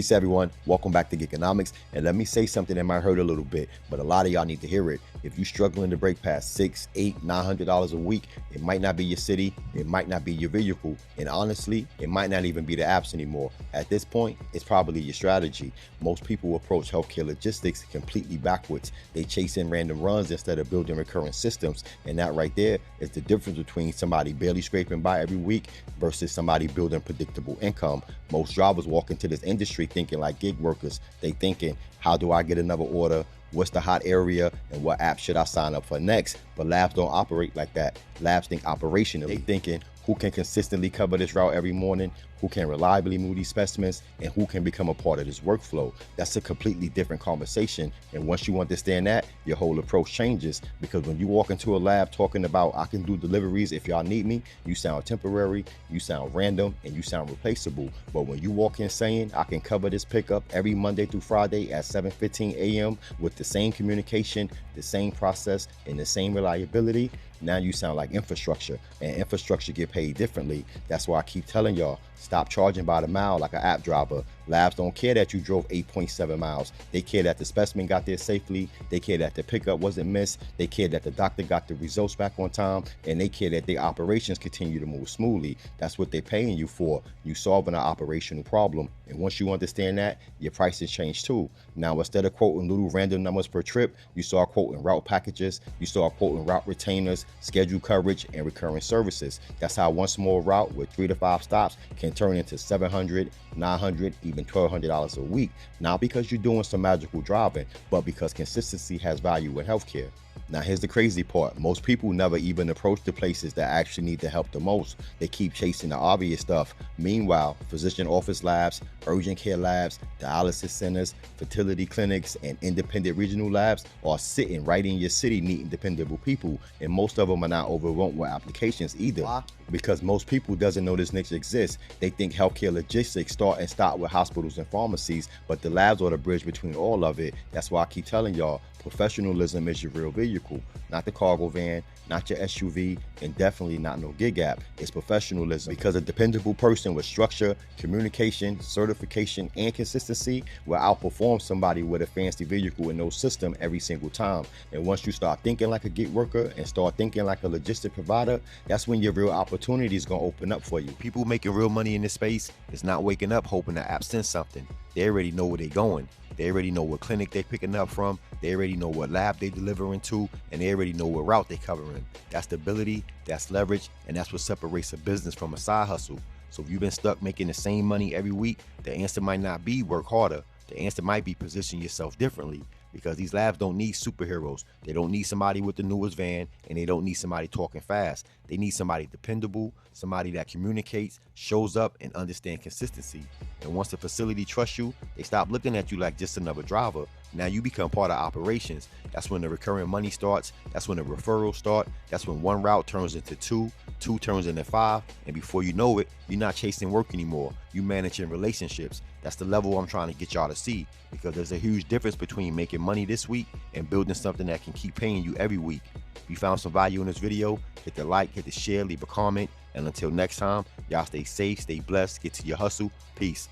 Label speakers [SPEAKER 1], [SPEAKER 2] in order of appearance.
[SPEAKER 1] Peace everyone, welcome back to Geekonomics, and let me say something that might hurt a little bit, but a lot of y'all need to hear it. If you're struggling to break past $600, $800, $900 a week, it might not be your city, it might not be your vehicle, and honestly, it might not even be the apps anymore. At this point, it's probably your strategy. Most people approach healthcare logistics completely backwards. They chase in random runs instead of building recurring systems, and that right there is the difference between somebody barely scraping by every week versus somebody building predictable income. Most drivers walk into this industry thinking like gig workers. They thinking, how do I get another order? What's the hot area and what app should I sign up for next? But labs don't operate like that. Labs think operationally. They thinking, who can consistently cover this route every morning? Who can reliably move these specimens? And who can become a part of this workflow? That's a completely different conversation. And once you understand that, your whole approach changes. Because when you walk into a lab talking about, I can do deliveries if y'all need me, you sound temporary, you sound random, and you sound replaceable. But when you walk in saying, I can cover this pickup every Monday through Friday at 7:15 a.m. with the same communication, the same process, and the same reliability, now you sound like infrastructure, and infrastructure get paid differently. That's why I keep telling y'all, stop charging by the mile like an app driver. Labs don't care that you drove 8.7 miles. They care that the specimen got there safely. They care that the pickup wasn't missed. They care that the doctor got the results back on time. And they care that their operations continue to move smoothly. That's what they're paying you for. You solving an operational problem. And once you understand that, your prices change too. Now, instead of quoting little random numbers per trip, you start quoting route packages. You start quoting route retainers, scheduled coverage, and recurring services. That's how one small route with 3 to 5 stops can turn into $700, $900, even $1,200 a week. Not because you're doing some magical driving, but because consistency has value in healthcare. Now here's the crazy part. Most people never even approach the places that actually need the help the most. They keep chasing the obvious stuff. Meanwhile, physician office labs, urgent care labs, dialysis centers, fertility clinics, and independent regional labs are sitting right in your city needing dependable people. And most of them are not overwhelmed with applications either. Why? Because most people doesn't know this niche exists. They think healthcare logistics start and stop with hospitals and pharmacies, but the labs are the bridge between all of it. That's why I keep telling y'all, professionalism is your real vehicle, not the cargo van, not your SUV, and definitely not no gig app. It's professionalism, because a dependable person with structure, communication, certification, and consistency will outperform somebody with a fancy vehicle and no system every single time. And once you start thinking like a gig worker and start thinking like a logistic provider, that's when your real opportunity is going to open up for you. People making real money in this space is not waking up hoping the app sends something. They already know where they're going. They already know what clinic they're picking up from. They already know what lab they're delivering to, and they already know what route they're covering. That's stability, that's leverage, and that's what separates a business from a side hustle. So if you've been stuck making the same money every week, the answer might not be work harder. The answer might be position yourself differently, because these labs don't need superheroes. They don't need somebody with the newest van, and they don't need somebody talking fast. They need somebody dependable, somebody that communicates, shows up, and understands consistency. And once the facility trusts you, they stop looking at you like just another driver. Now you become part of operations. That's when the recurring money starts. That's when the referrals start. That's when one route turns into two turns into 5, and before you know it, you're not chasing work anymore. You're managing relationships. That's the level I'm trying to get y'all to see, because there's a huge difference between making money this week and building something that can keep paying you every week. If you found some value in this video, hit the like, hit the share, leave a comment, and until next time, y'all stay safe, stay blessed, get to your hustle. Peace.